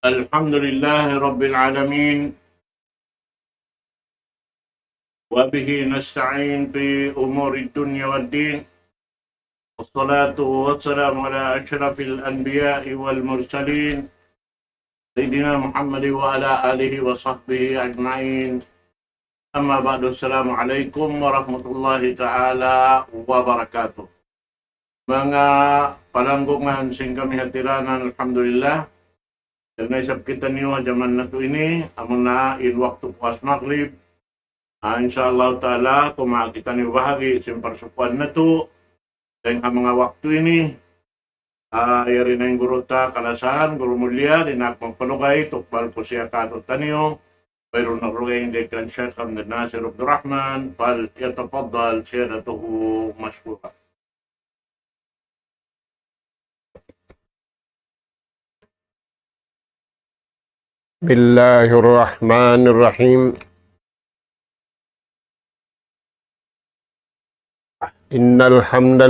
الحمد لله رب العالمين، وبه نستعين في أمور الدنيا والدين، والصلاة والسلام على أشرف الأنبياء والمرسلين سيدنا محمد وعلى آله وصحبه أجمعين. أما بعد، السلام عليكم ورحمة الله تعالى wabarakatuh. Mga palanggungan sing kami hatiranan, alhamdulillah. Dan naisap kita niyo zaman na to ini, amon na in waktu puas maghrib. Insyaallah ta'ala, kung kita niyo bahagi sa parsukuan na to, dan ang mga waktu ini, yari na yung guru ta kalasahan, guru mulia, dinakmang palugay, tukbal po siya kato taniyo, mayroon na rugay hindi kan Syekh Abdul Nasir Abdul Rahman, fal yatafaddal siya na to masyura. الله الرحمن الرحيم. إن الحمد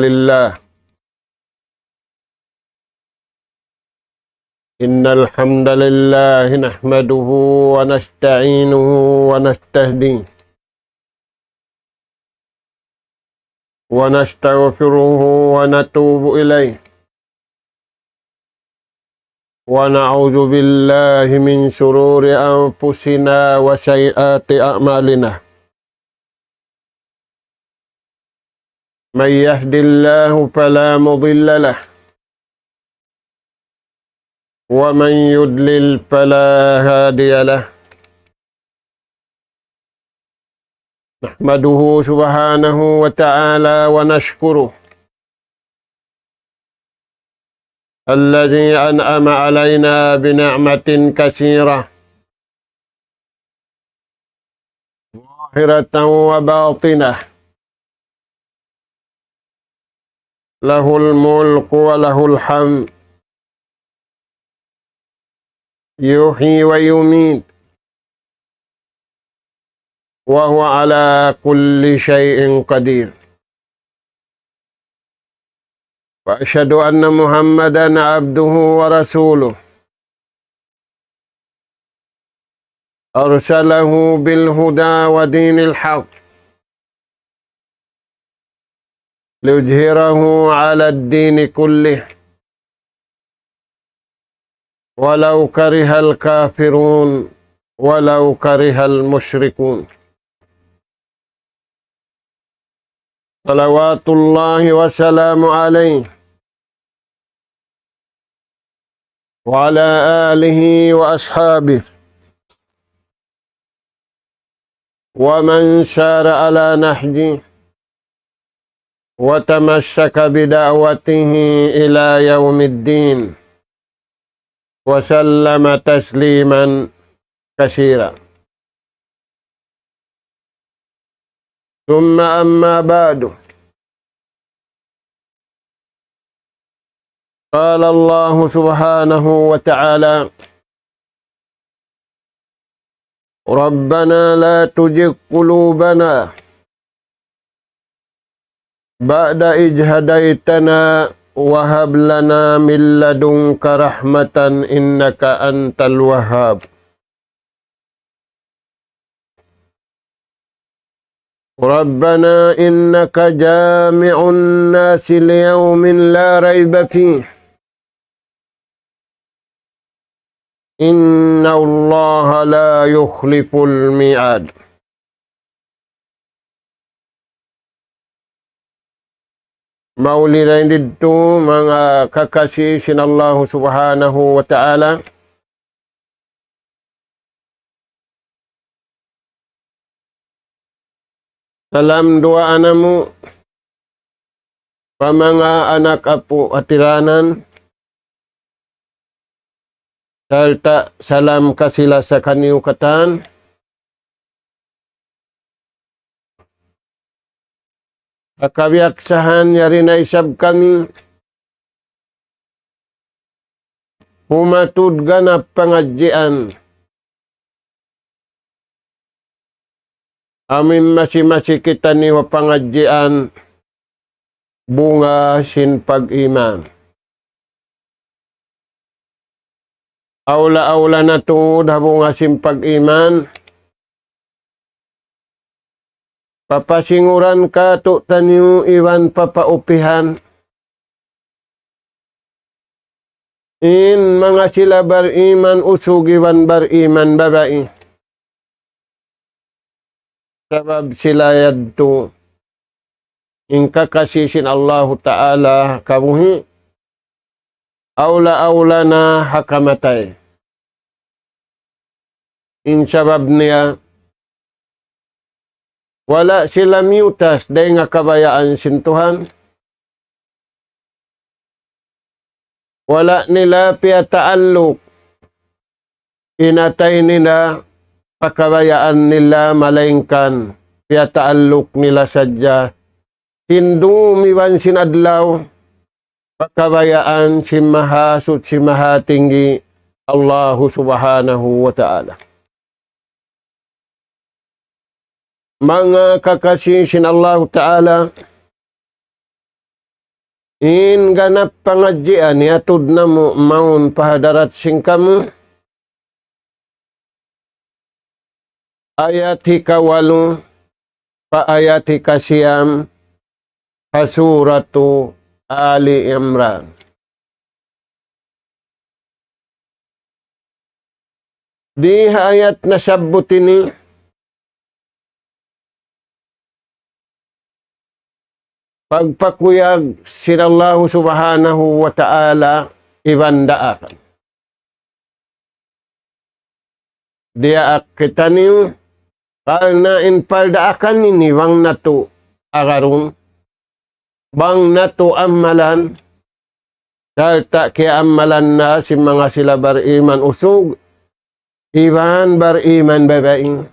لله نحمده ونستعينه ونستهديه ونستغفره ونتوب إليه ونعوذ بالله من شرور أنفسنا وسيئات أعمالنا. من يهد الله فلا مضل له ومن يضلل فلا هادي له. نحمده سبحانه وتعالى ونشكره الذي أنعم علينا بنعمة كثيرة ظاهرة وباطنة، له الملك وله الحمد، يحيي ويميت، وهو على كل شيء قدير. وأشهد أن محمدًا عبده ورسوله أرسله بالهدى ودين الحق ليظهره على الدين كله ولو كره الكافرون ولو كره المشركون. صلوات الله وسلام عليه وعلى آله وأصحابه ومن سار على نهجه وتمسك بدعوته إلى يوم الدين وسلم تسليما كثيرا. ثم أما بعد، قال الله سبحانه وتعالى: ربنا لا تزغ قلوبنا بعد إذ هديتنا وهب لنا من لدنك رحمة إنك أنت الوهاب. ربنا إنك جامع الناس ليوم لا ريب فيه إن الله لا يخلف الميعاد. Maulidain dito mga kakasih sinallahu subhanahu wa ta'ala. Dalam doa anamu, pamanga anak apu atiranan, serta salam kasila sa kaniukatan, akabiaksahan yari na isab kami, humatud ganap pangadjian, amin masi-masi kita ni wapangadjian bunga sin pag-iman. Aula na tungod habong asim pag-iman. Papasinguran ka to taniw iwan papaupihan. In mga sila bariman usog iwan bariman babae. Sabab sila yadto. In kakasisin Allah Ta'ala kabuhi. Aula na hakamatay. In sabab niya, wala sila miutas dahil nga kabayaan sintuhan. Wala nila piyataalok. Inatay nila, pakabayaan nila malaingkan. Piyataalok nila sadya. Hindumiwan sinadlaw. Pakabayaan si mahasut si mahatinggi Allah Subhanahu wa Ta'ala. Mga kakasisin Allah Ta'ala, in ganap pangadjian yatud na mo maun pahadarat sing kamu. Ayat hikawalu, paayat hikasiyam, pasuratu Ali Imran. Di ayat na sabot ini, pagpakuyag sinallahu subhanahu wa ta'ala ibandaakan. Dia kita niyo, karena in paldaakan ini wang natu agarung, bang nato amalan, dahil tak kaya amalan na si mga sila bariman usog, iban bariman babaing.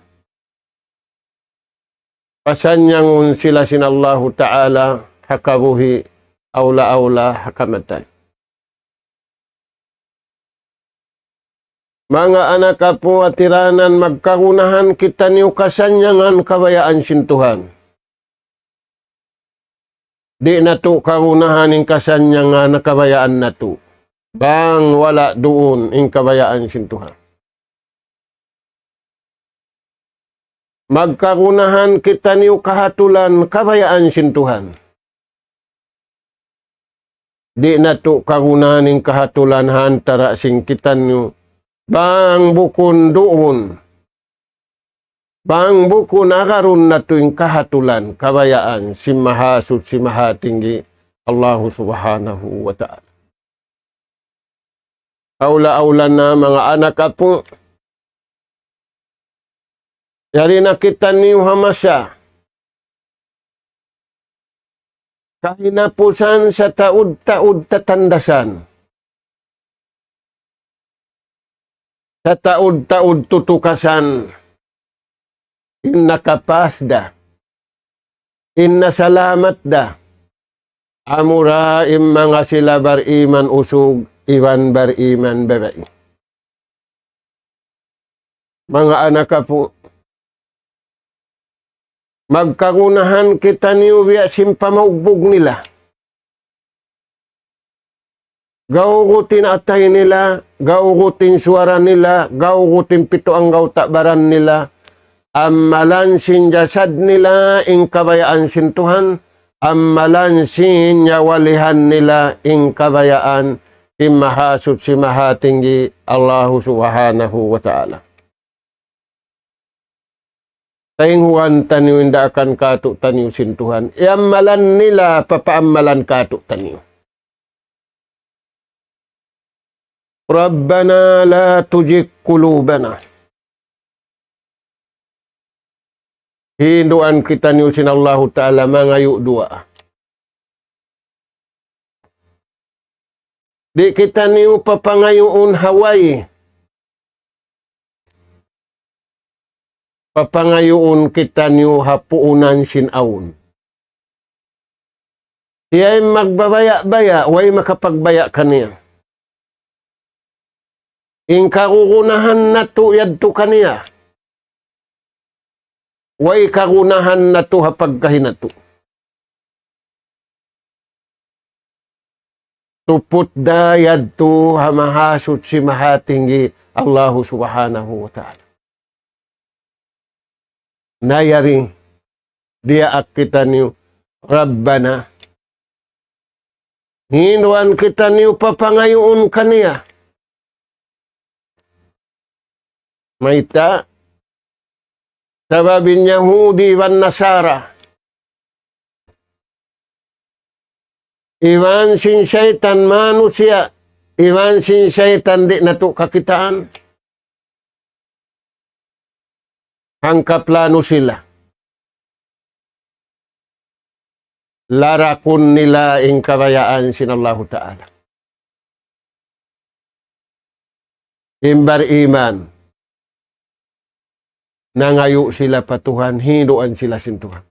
Pasanyangun sila sinallahu ta'ala, hakabuhi, aula hakamatay. Mga anak kapo at tiranan, magkagunahan kita niyo kasanyangan kabayaan sintuhan. Di na to kagunahan ng kasanyangan na kabayaan na to. Bang wala doon ng kabayaan sintuhan. Magkagunahan kita niyo kahatulan kabayaan sintuhan. Di na to kagunahan ng kahatulan hantara sing kita niyo. Bang bukon doon. Bang buko nakarun na tuwing kahatulan, kabayaan, si mahasut, si mahatinggi, Allah Subhanahu wa Ta'ala. Aula na mga anak apo, yari nakita niyo hamasya, kahinapusan sa taud-taud tatandasan, sa taud-taud tutukasan, inna kapasda, inna salamat da, amura mga sila bariman usog, iwan bariman babae. Mga anak po, magkagunahan kita niyo biya simpamaugbog nila. Gawgutin atay nila, gawgutin suara nila, gawgutin pito ang gawtakbaran nila, amalan sin jasad nila ing kabayaan sintuhan, amalan sin nyawalihan nila ing kabayaan imahasut si mahatinggi Allah Subhanahu wa Ta'ala. Tainghuan taniw inda akan kato taniw sintuhan, iamalan nila papaamalan kato taniw. Rabbana la tujik kulubana. Hinduan kita niyo sinallahu ta'ala mangayu dua. Di kita niyo papangayuun Hawaii. Papangayuun kita niyo hapuunan sinaun. Iya'y magbabaya-baya, way makapagbaya kaniya. In kagugunahan na to yadto kaniya. Way kagunahan na to hapagkahinato. tuput dayad tu hamahasut si mahatinggi Allah subhanahu wa ta'ala. Nayari dia akita niyo Rabbana. Hinuan kita niyo papangayoon kaniya. Maita sababin Yahudi wan Nasara. Iwan sin syaitan manusia. Iwan sin syaitan di nato kakitaan. Hangkap plano sila. Larakun nila ing kabayaan sin Allah Ta'ala. Imbar iman. Nangayo sila pa Tuhan. Hinuan sila sin Tuhan.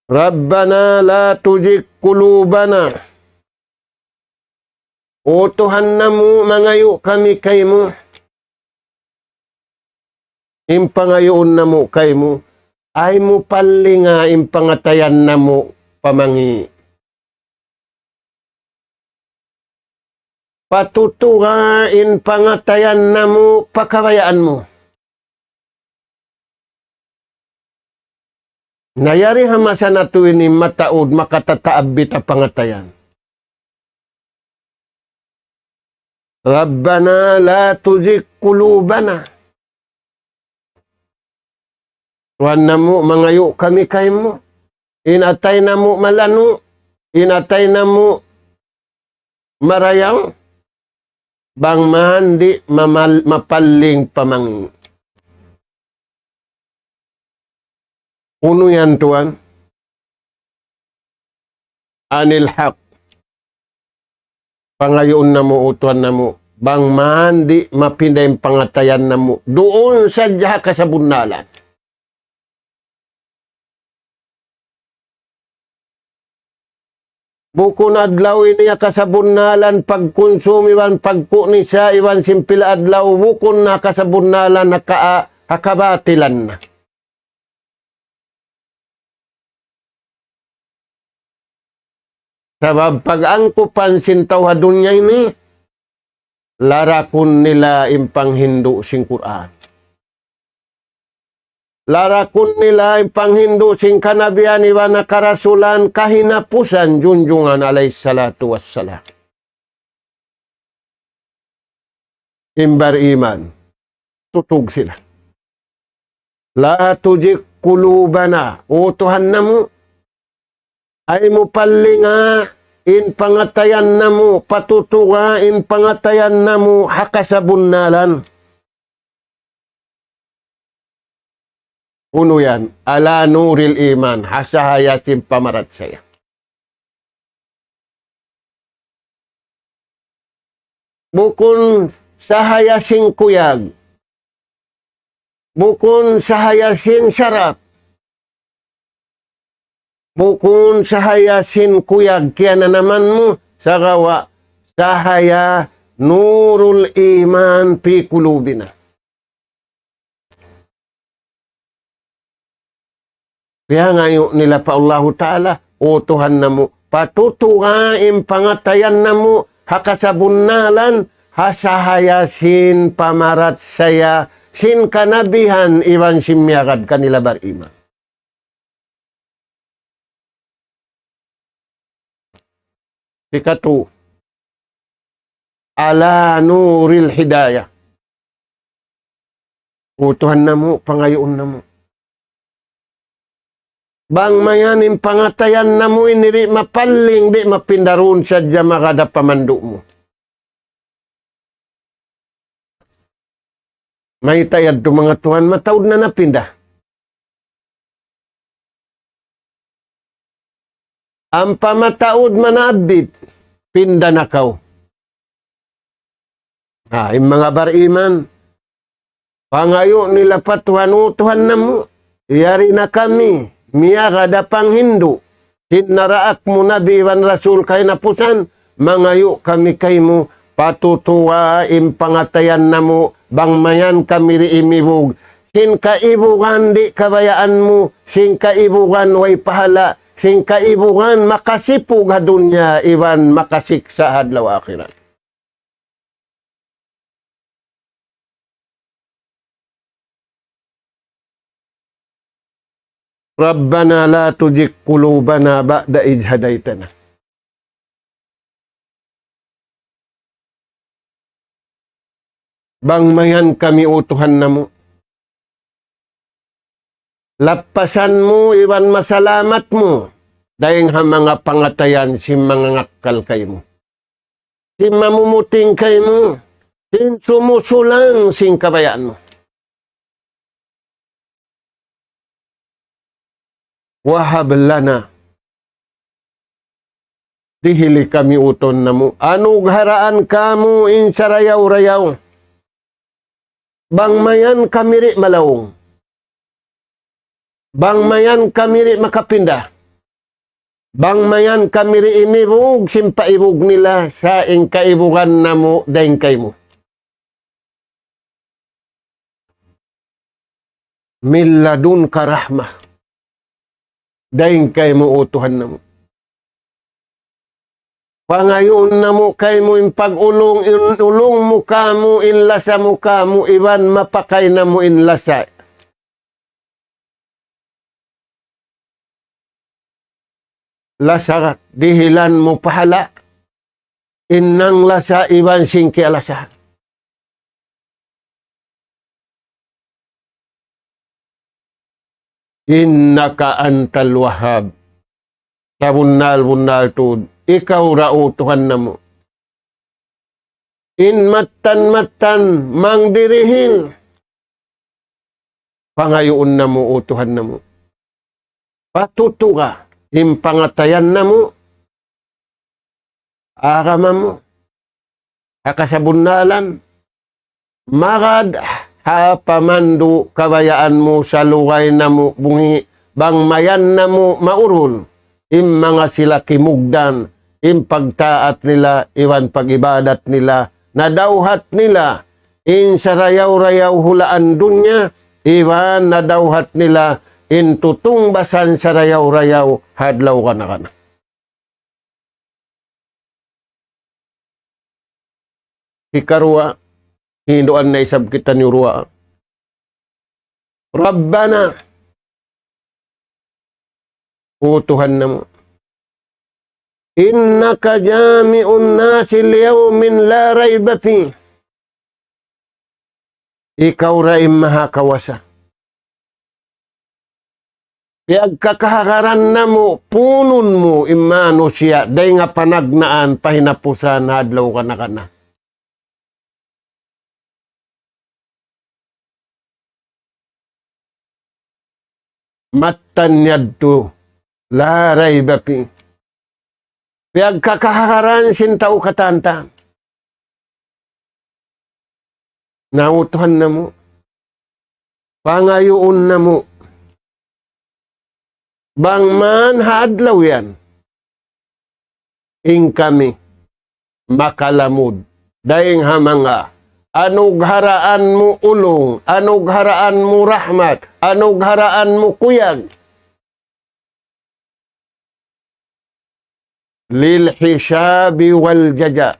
Rabbana la tujik kulubana. O Tuhan namu, mangayo kami kay mo. Impangayoon namu kay mo. Ay mo palinga impangatayan namu pamangi. Patutuga in pangatayan namu pakabayaan mo. Nayari hamasa na to ini mataod makatataabit a pangatayan. Rabbana la tujik kulubana. Tuhan namu mangayo kami kay mo. Inatay namu malano. Inatay namu marayang. Bang mahandi mapaling pamangi. Puno yan, Tuhan. Anil haq. Pangayoon na mo, utuan na mo. Bang mandi, mapinday pangatayan na mo. Doon sa diha ka sa bunnalan. Bukon adlaw niya ka sa bunnalan, pagkonsumiwan, pagkuni sa iwan simpila adlaw, bukon na ka sa bunnalan, hakabatilan na. Sabab pag-angkupan sintaw dunya ini, larakun nila impang Hindu sing Quran. Larakun nila impang Hindu sing kanabian iwan na karasulan kahinapusan junjungan alayhi salatu wassalam. Imbar iman, tutug sila. La tujik kulubana, o Tuhan namu, ay mo palinga in pangatayan na mo, patutuga in pangatayan na mo, hakasabunnalan. Uno yan, ala nuril iman, hasahayasin pamarat saya. Bukon sahayasin kuyag, bukon sahayasin sarap, bukun sahayasin kuyag kaya na naman mo sa gawa sahaya nurul iman pi kulubina. Kaya ngayon nila pa Allah Ta'ala, o Tuhan na mo, patutugain pangatayan na mo, hakasabunnalan, hasahayasin pamarat saya, sin kanabihan iwan simyagad kanila bariman. Ikatu, ala nuril hidayah. O Tuhan na mo, pangayoon na mo. Bang mayanin pangatayan na mo, iniri mapaling, di mapindaroon sa dya makada pamando mo. May tayad to mga Tuhan, matawad na napinda. Ang pamataod manabit, pinda na kaw. Yung mga bariman, pangayo nila pa Tuhan, o Tuhan na mo, iyari na kami, miya kada pang Hindu, sinaraak mo na biwan rasul kay napusan, mangayo kami kay mo, patutuwain pangatayan na mo, bangmayan kami riimibog, sin kaibugan di kabayaan mo, sin kaibugan way pahala, sing kaibugan makasipog ha dunya iwan makasiksa hadlaw akhirat. Rabbana la tuzigh qulubana ba'da idh hadaitana. Bangmayan kami utuhan namo. Lapasan mo, iwan masalamat mo. Dahil ha mga pangatayan, si mga ngakal kay mo. Si mamumuting kay mo. Sin sumusulang sing kabayaan mo. Wahab lana. Dihili kami uton na mo. Anugharaan kamu in sarayaw-rayaw. Bangmayan kamiri malawong. Bangmayan kamiri makapinda. Bangmayan kamiri imibog, simpaibog nila sa ingkaibugan na mo daing kay mo. Milladun karahmah. Daing kay mo utuhan na mo. Pangayon na mo kay mo in pag-ulong, ulong mo ka mo, inlasa mo ka mo, iwan mapakay na mo inlasa. Lasa, dihilan mo pahala. Inang lasa, iwan singki alasahan. Innaka antal wahhab. Sabunal-bunal tud. Ikaw rautuhan na mo. In matan-matan mang dirihil. Pangayoon na mo, utuhan na mo. Patuto ka. Impangatayan na mo. Arama mo. Akasabunalan. Magad hapamandu kabayaan mo sa luway na mo bungi. Bangmayan na mo maurul. Im mga sila kimugdan. Im pagtaat nila. Iwan pagibadat nila. Nadawhat nila. In sarayaw-rayaw hulaan dunya. Iwan nadawhat nila. In tutong basan sarayaw-rayaw. Hadlaw ka na ka na. Ikarwa. Hinduan na isab kita ni Urwa. Rabbana. Utuhan na mo. Innaka jami'un nasi liyawmin la rayba fi. Ikaw raim mahakawasa. Pagkakahakaran na mo, punun mo, imano siya, day nga panagnaan, pahinapusan, hadlaw ka na ka na. Matanyad to, laray bapi. Pagkakahakaran, sintaw katanta. Nautuhan na mo. Pangayoon na mo. Bangman hadlaw yan. Ing kami makalamod. Daing hamanga. Anugharaan mo ulong. Anugharaan mo rahmat. Anugharaan mo kuyag. Lil hisabi wal jaja.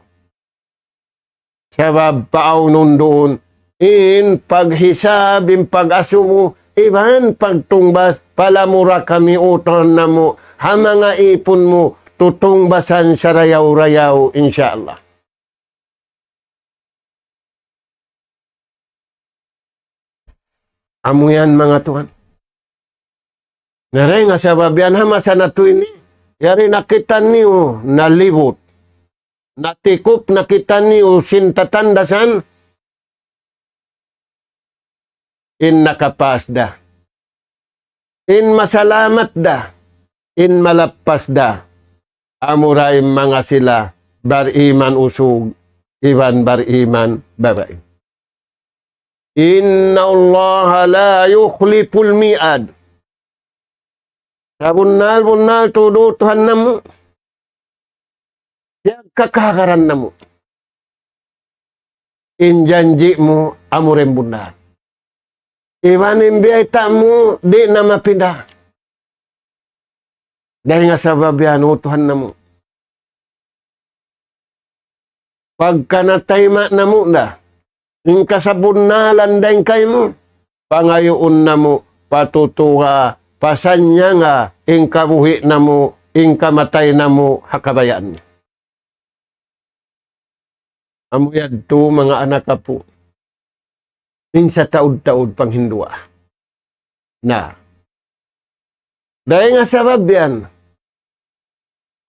Sabab paaw nun doon. In paghisab, in pag-asumo. Iban pagtungbas, palamura kami uton na mo, hamanga ipon mo, tutungbasan sa rayaw-rayaw, insyaAllah. Amo yan mga tuhan. Naray nga sa babian hamasa na to ini. Yari nakita niyo nalibot. Natikop nakita niyo sintatandasan. In nakapas da. In masalamat da. In malapas da. Amuray mga sila bariman usug. Iwan bariman babae. Inna Allah la yukhliful mi'ad. Sabunal-bunal tudutuhan na mo. Yang kakakaran na mo. In janji mo amurem bunal. Iwanin biyay mo, di na mapinda. Dahil nga sa babyan, utuhan na mo. Pagka natayma na mo na, yung kasabon na landay kay mo, pangayoon na mo, patutuha, pasanya nga, ing kabuhi na mo, ing kamatay na mo, hakabayan. Amuyad to, mga anak ka po. Minsa taod-taod pang hindua. Na. Dahil nga sa babyan,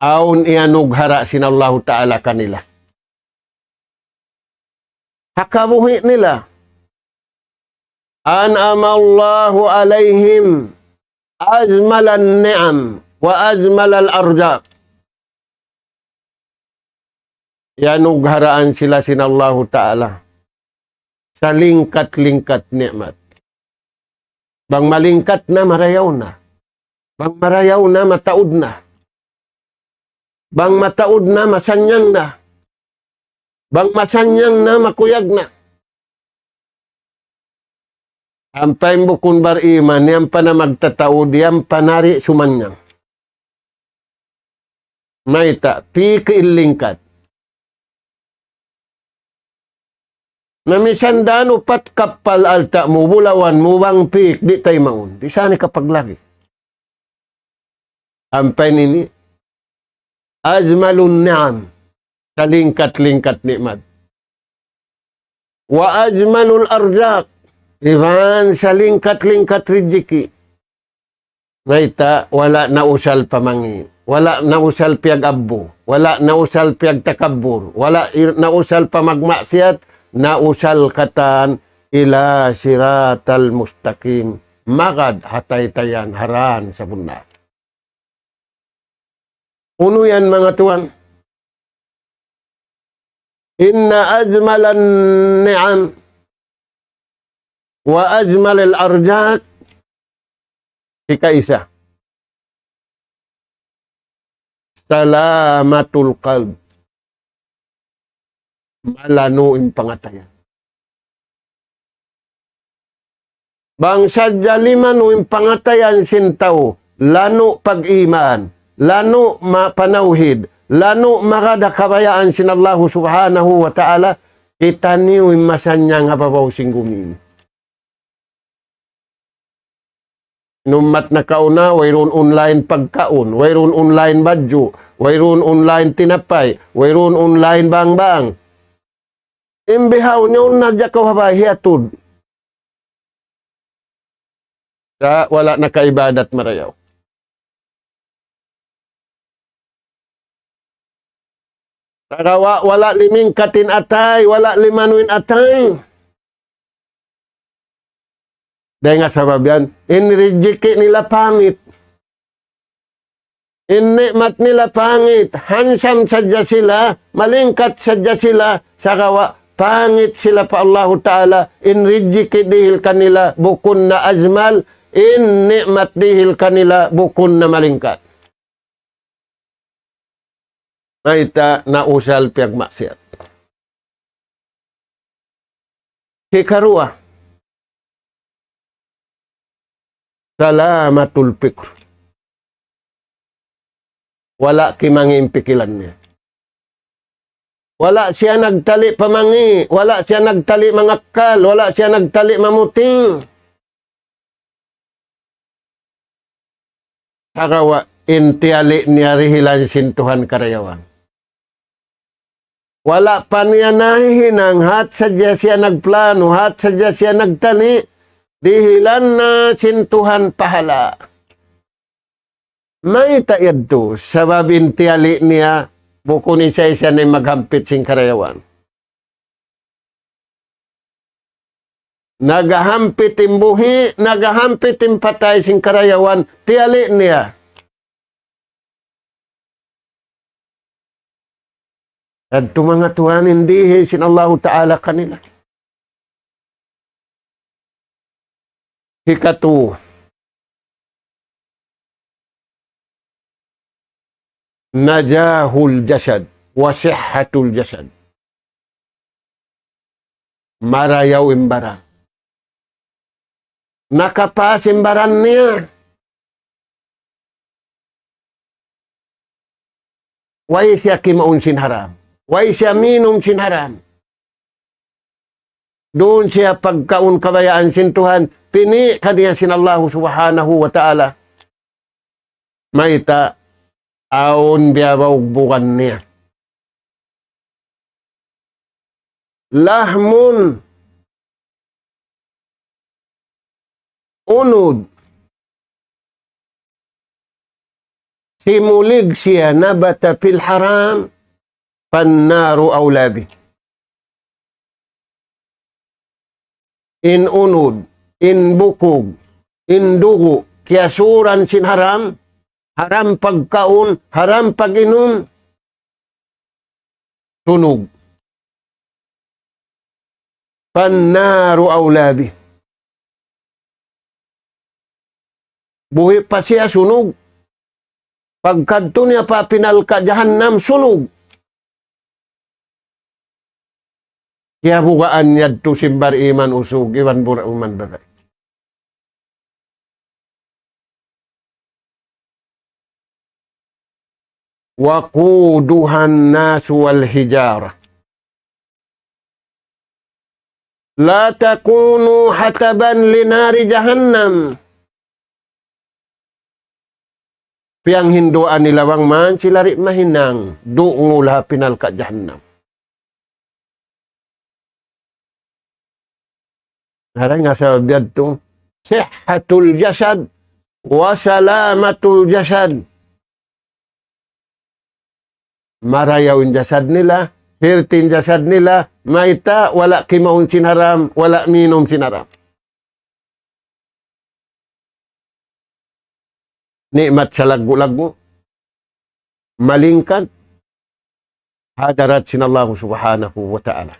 aon ianughara sinallahu ta'ala kanila. Hakabuhi nila. An'amallahu alaihim azmalan ni'am wa azmalal arzaq. Yanugharaan sila sinallahu ta'ala sa lingkat-lingkat ni'mat. Bang malingkat na, marayaw na. Bang marayaw na, mataod na. Bang mataod na, masanyang na. Bang masanyang na, makuyag na. Ampay mo kung bar iman, yan pa na magtataod, yan panari sumanyang. Maita, pikilingkat. Namisandan upat kapal alta mo, bulawan mo bang pik, di tayo maun. Di saan kapag lagi. Ampay nini, azmalun ni'am, kalingkat-lingkat nikmat. Wa azmalul arzak, iban sa lingkat-lingkat riziki. Maita, wala na usal pamangi, wala na usal piyag abbo, wala na usal piyag takabur, wala na usal pamagmaksiyat, nausal katan ila siratal mustaqim magad hatay-tayan haran sa bunda. Uno yan mga tuwan. Inna azmalan ni'am wa azmalal arzaq ika-isa. Salamatul qalb. Malano yung pangatayan. Bang sadya lima no yung pangatayan sintaw, lano pag-imaan, lano mapanawhid, lano makadakabayaan sinallahu subhanahu wa ta'ala, kita niyo yung masanya nga babaw singgumin. Numat na kauna, wayron online pagkaon, wayron online badyo, wayron online tinapay, wayron online bang-bang. Imbihaw niyo na dya kawabahi atod. Sa wala na kaibadat marayaw. Karawa wala liming katin atay, wala limanuin atay. Dahil nga sabab yan, inrijiki nila pangit. Innikmat nila pangit. Hansam sadya sila, malingkat sadya sila, sa kawa, pangit sila pa Allahu Ta'ala, inrijiki dihil kanila bukun na azmal, innikmat dihil kanila bukun na malingkat. Naita na usal piyag maksiat. Hikarua, salamatul fikr. Wala kimanging pikilan niya. Wala siya nagtali pamangi, wala siya nagtali mangakal, wala siya nagtali mamuting. Karawa, intiali niya rihilan sintuhan karayawan. Wala pa niya nahihinang, hat sadya siya nagplano, hat sadya siya nagtali, dihilan na sintuhan pahala. May tayad to, sabab intiali niya, buko ni siya na maghampit sing karayawan. Nagahampit imbuhi, nagahampit impatay sing karayawan, tiali niya. At mga tuhan, hindi sin Allah Ta'ala kanila. Hikatu, najahul jasad wa sihhatul jasad. Marayaw imbaran. Nakapas imbaran niya. way siya kimaun sin haram. Way siya minom sin haram. Doon siya pagkaun kabayaan sin Tuhan, pini kaniya sin Allah subhanahu wa ta'ala. Maita, aon biyabaw bukan niya. Lahmun unod simulig siya nabata fil haram pannaru awlabi. In unod, in bukog, in dugo, kiyasuran sin haram, haram pagkaon, haram pag-inom, tunog. Pannaru awlabi. Buhi pa siya sunog. Pagkadto niya pa pinalka jahannam, sunog. Kaya bukaan niya to simbar iman usog, iwan bura uman bagay. Waquduhan nasu wal hijara. La takunu hataban linari jahannam. Piang hinduan nilawang man, silari mahinang, duungulah pinal ka jahannam. Harang nga sa biyad to, sihhatul jasad, wa salamatul jasad. Marayaw jasad nila, hirtin jasad nila, maita, wala kimaun sinaram, wala minom sinaram. Nikmat sa lagu-lagu, malingkad, hadarat sinallahu subhanahu wa ta'ala.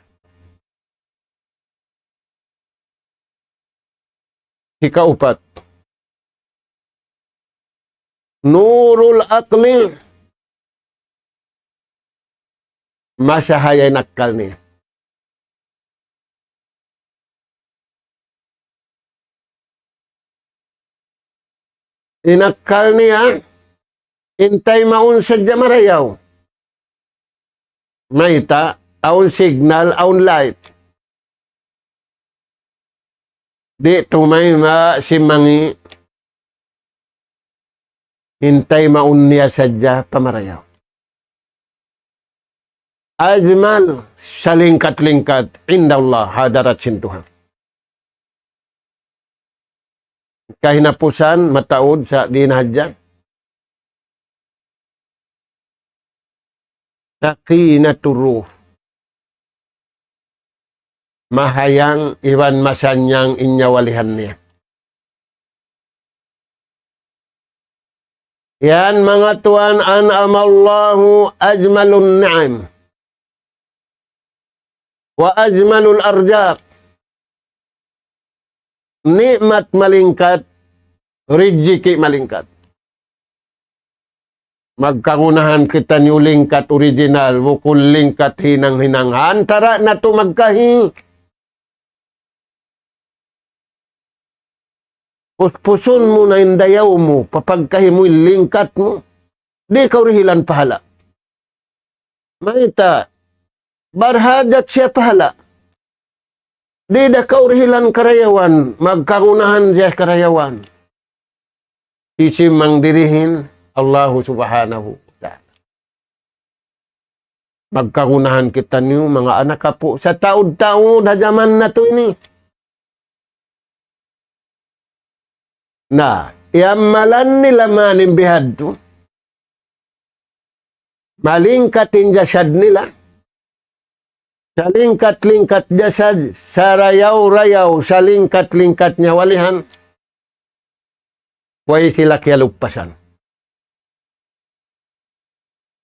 Ikaupat, nurul aqli, masahayay nakal niya. Inakal niya, intay maun sadya marayaw. Maita, aun signal, aun light. Di tumay simmangi, intay maun niya sadya pamarayaw. Ajmal, salingkat-lingkat, inda Allah, hadarat sintuhan. Kahinapusan, mataod sa dinahadyan. Sakinatur ruh. Mahayang iwan masanyang inyawalihan niya. Yan mga tuan, an'amallahu ajmalun na'im. Wa ajmalul arjaq. Nikmat malingkat, rizki malingkat. Magkangunahan kita niyo lingkat original, bukul lingkat hinang-hinang. Antara na to magkahi. Puspusun mo na indayaw mo, papagkahi mo lingkat mo. Di ka rihilan pahala. Maita, barhadat siya pahala. Di da kaurihilan karayawan, magkangunahan siya karayawan. Isim mangdirihin Allah subhanahu wa ta'ala. Magkangunahan kita niyo mga anak ka po sa taod-taod na zaman na to ini. Na, iamalan nila manimbihad to. Malingkatin jasad nila. Salingkat-lingkat jasad, sarayaw-rayaw, salingkat-lingkat niya walihan. Huwag sila kialugpasan.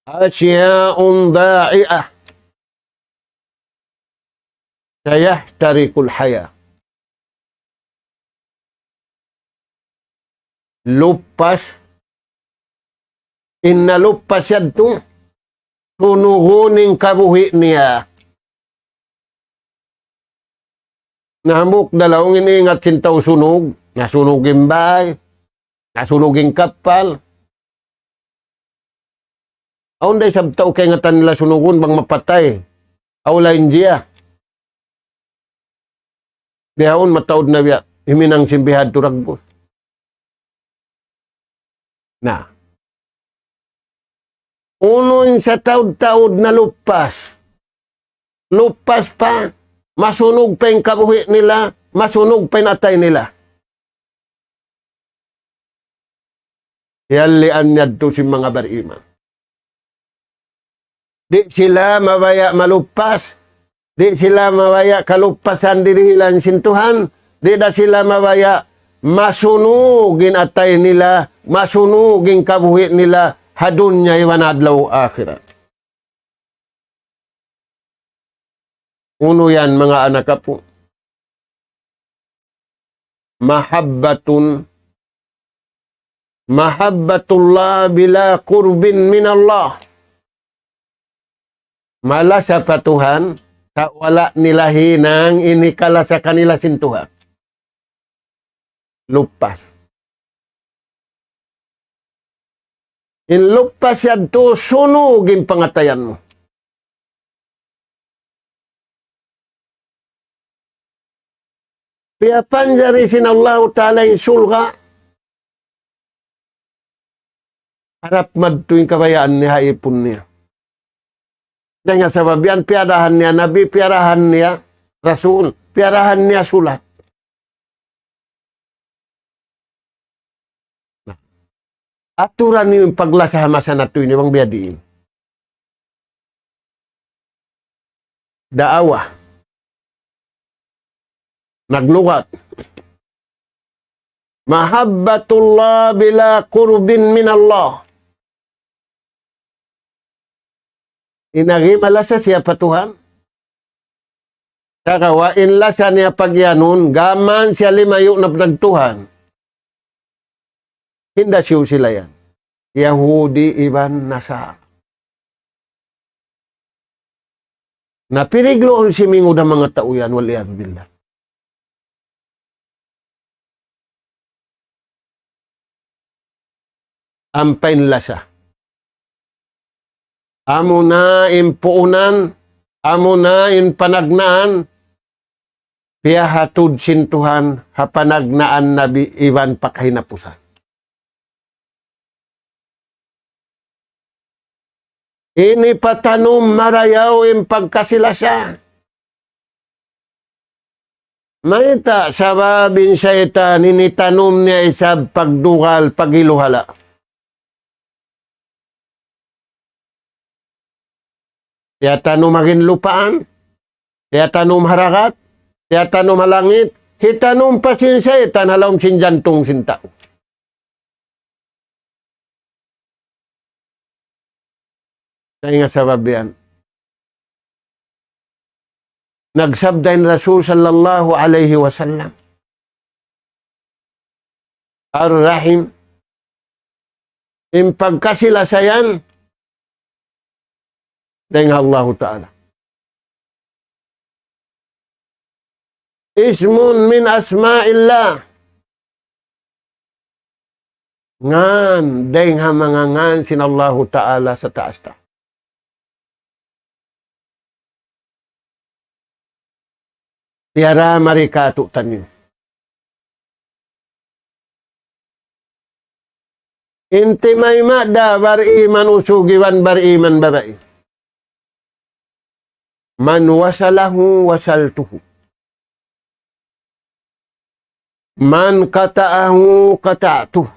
Asya'un da'i'ah. Sayahtarikul haya. Lupas. Inna lupas yan to. Tunuhuning kabuhi niya. Nahamok dalawang iniingat sintaw sunog, nasunugin bay, nasunugin kapal. Aun day sabtaw kay nga tan nila sunugon bang mapatay. Aulain diya. Biyaon mataod na biya. Himinang simbihad turagbos. Na. Unoy sa taod-taod na lupas. Lupas pa. Masunog pa yung kabuhi nila. Masunog pa yung atay nila. Yalian niya to si mga bariman. Di sila mabaya malupas. Di sila mabaya kalupasan dirihilan sintuhan. Di na sila mabaya masunugin atay nila. Masunugin kabuhi nila. Hadun niya iwan adlaw akhirat. Uno yan mga anak po. Mahabbatullah bila qurbin minallah. Malasa pa Tuhan sa wala nila hinang inikala sa kanila sintuhan. Lupas. Inlupas yan to sunugin pangatayan mo. Kaya panjarisin Allah Ta'ala yung sulga. Harap madtuing kabayaan niya ipon niya. Dahil nga sababian, piarahan niya Nabi, piarahan niya Rasul, piarahan niya sulat. Aturan niyo yung paglasahamasan na ito yung ibang biyadiin. Daawa. Naglugat. Mahabbatullah bila qurbin minallah. Inagimala siya pa Tuhan. Kakawain la siya niya pagyanon, gaman siya limayo na Tuhan. Hindi siya sila yan. Yahudi iban nasa. Napiriglo si Mingo ng mga tao yan, waliyad billah. Ampain la siya. Amo na impuunan, amo na panagnaan, piyahatod sintuhan, hapanagnaan nabi iwan pakahinapusan. Ini patanong marayaw yung pagkasilasa. Maita, sababin sa ita, ninitanong niya isa pagdugal, pagiluhala. Kaya tanong maging lupaan, kaya tanong harakat, kaya tanong malangit, hitanong pasinsya, tanalawang sinjantong sintao. Kaya nga sabab yan. Nagsabday ni Rasul sallallahu alaihi wasallam. Ar-Rahim. Yung pagkasilasayan. Dengan Allah Ta'ala. Ismun min asma'illah. Ngan. Dengan mga ngan sin Allah Ta'ala sa taas-taas. Tiara marikatu tanin. Inti may mada bariman usugiwan bariman babai. Man wasalahu wasaltuhu. Man kataahu kata'tuh.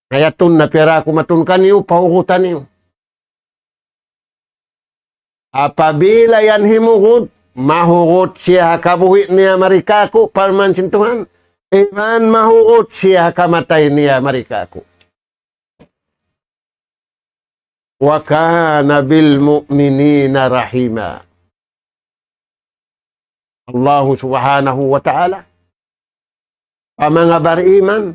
Ayatun na pera kumatun kaniyo, pahukutan niyo. Apabila yan himuhut, mahugot siya kabuhi niya marikaku parman sintuhan. Iman mahugot siya kamatay niya marikaku. Wa kana bil mu'minina rahima. Allah subhanahu wa ta'ala. Mga bariman.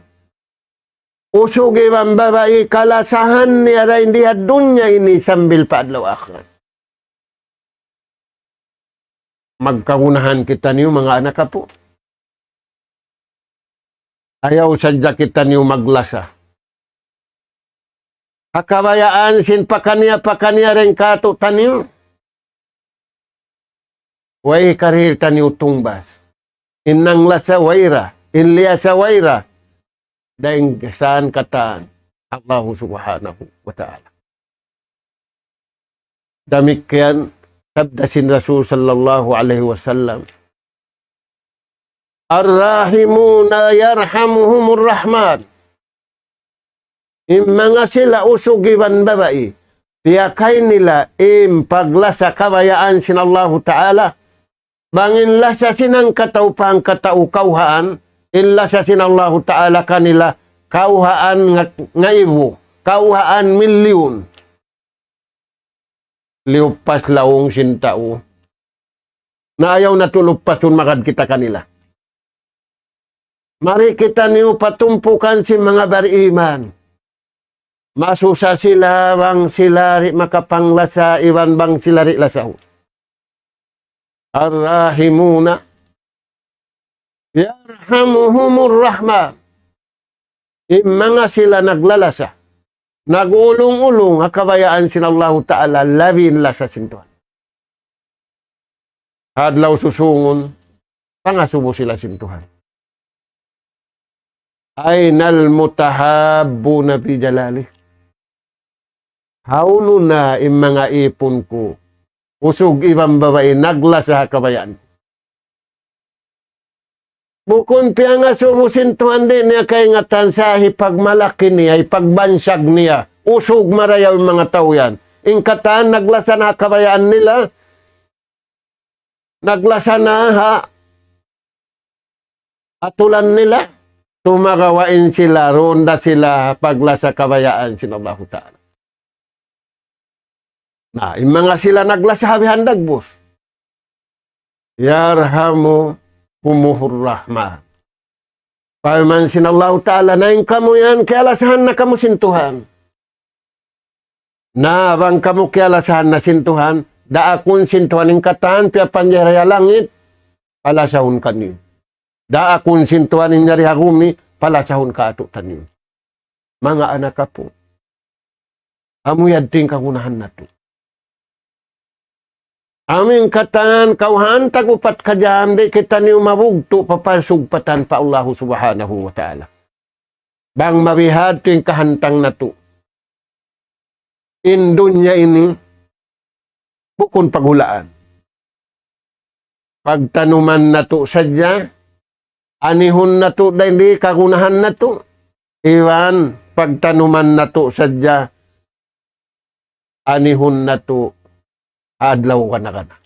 Usugi ang babae kalasahan niya na hindi dunya ini sambil paadlaw akhirat. Magkagunahan kita niyo mga anak po. Ayaw sadya kita niyo maglasa. Kakabayaan sin pakania rin kato taniw. Way karir taniw tumbas. Inang lasa waira. Inliya sa waira. Daing saan kataan. Allah subhanahu wa ta'ala. Demikian sabdasin Rasul sallallahu alaihi wasallam. Ar-rahimuna yarhamuhumur rahman. Mga sila usugiban babae. Tiyakay nila paglasa kabayaan sin Allah Ta'ala. Bangin lasa sinang kataupang kataukauhaan. Inlasa sin Allah Ta'ala kanila kauhaan nga ibu. Kauhaan milyon. Liupas laong sintao. Na ayaw natulupasun makad kita kanila. Mari kita niyo patumpukan si mga bariman. Masusa sila bang silari makapanglasa iwan bang silari lasaw. Ar-rahimuna yarhamuhumur rahma. Mga sila naglalasa. Nagulong-ulong kabayaan sin Allah Ta'ala labin lasa sintuhan. Hadlaw susungon pangasubo sila sintuhan. Aynal mutahabbuna bi jalali. Hauno na mga ipon ko. Usog ibang babae, nagla sa kabayaan. Bukon piya nga sumusintuhan din niya kay ngatan sa hipagmalaki niya, ipagbansag niya. Usog marayaw yung mga tao yan. Ingkatan, naglasa na kabayaan nila. Naglasa na ha. Atulan nila. Tumagawain sila, ronda sila, paglasa kabayaan sin Allah Ta'ala. Nah, mga sila naglasabi handag, bos. Yarhamu humuhur rahmah. Paman sin Allah Ta'ala, naing kamu yan, kialasahan na kamu sintuhan. Na, bang kamu kialasahan na sintuhan, daakun sintuhan ng kataan, pia panjaraya langit, palasahun kanyo. Daakun sintuhan ng nyari hagumi, palasahun ka ato tanyo. Mga anak ka po, amuyad ting kagunahan na to. Aming katan kauhan tagupat kajam di kita niyo mabugto papasugpatan pa Allah subhanahu wa ta'ala. Bang mabihad ting kahantang na to. In dunya ini bukon paghulaan. Pagtanuman na to sadya, anihon na to di kagunahan na to. Iwan pagtanuman na to sadya, anihon na to adlaw ka na.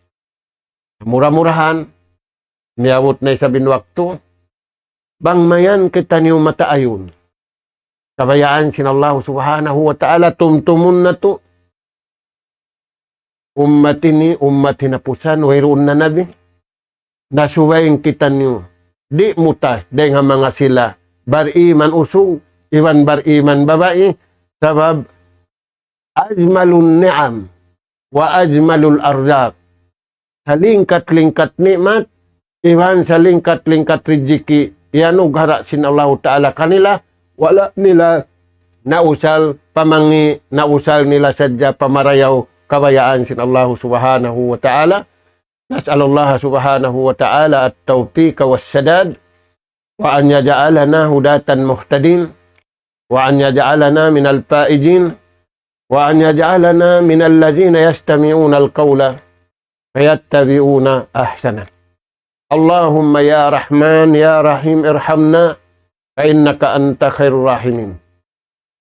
Mura-murahan, niabot na isabing wakto, bang mayan kita niyo mataayon. Kabayaan sin Allah subhanahu wa ta'ala, tumtumun na to. Ummatini, ummati na wayroon na nabi. Nasuwayin kita niyo. Di mutas, dahil mga sila, bariman usong, iwan bariman babae, sabab, ajmalun ni'am. Wa ajmalul arzak. Sa lingkat-lingkat nikmat, iwan sa lingkat-lingkat riziki, iyanug hara sin Allah Ta'ala kanila, wala nila nausal, pamangi, nausal nila sadya pamarayaw kabayaan sin Allah Subhanahu wa Ta'ala. Nas'alullah Subhanahu wa Ta'ala at-tawfiq wa sadad, wa an yaja'alana hudatan muhtadin, wa an yaja'alana minal faizin, wa an yaj'alana minal ladzina yastami'una al-qawla fayattabi'una ahsana. Allahumma ya Rahman ya Rahim irhamna fa innaka anta khairur rahimin.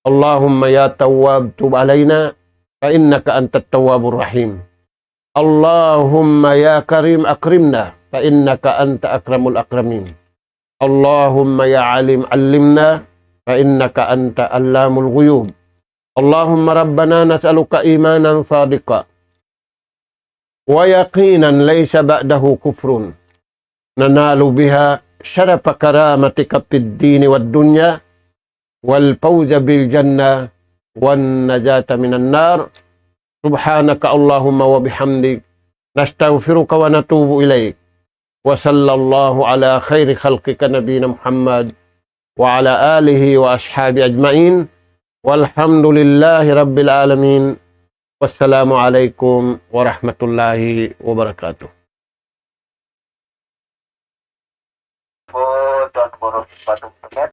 Allahumma ya Tawwab tub alaina fa innaka antat tawwabur rahim. Allahumma ya Karim akrimna fa innaka anta akramul akramin. Allahumma ya Alim allimna fa innaka anta allamul ghuyub. Allahumma rabbana nas'aluka imanan sadiqa wa yaqinan laysa ba'dahu kufrun nanalu biha syarafa karamatika fid dini wad dunya wal fawza bil jannah wan najata minan nar. Subhanaka Allahumma wa bihamdik nastaghfiruka wa natubu ilaik. Wa sallallahu ala khairi khalqika nabiyina Muhammad wa ala alihi wa ashabi ajma'in. Walhamdulillahi Rabbil Alamin. Wassalamualaikum warahmatullahi wabarakatuh. Po, Tuan Guru Padung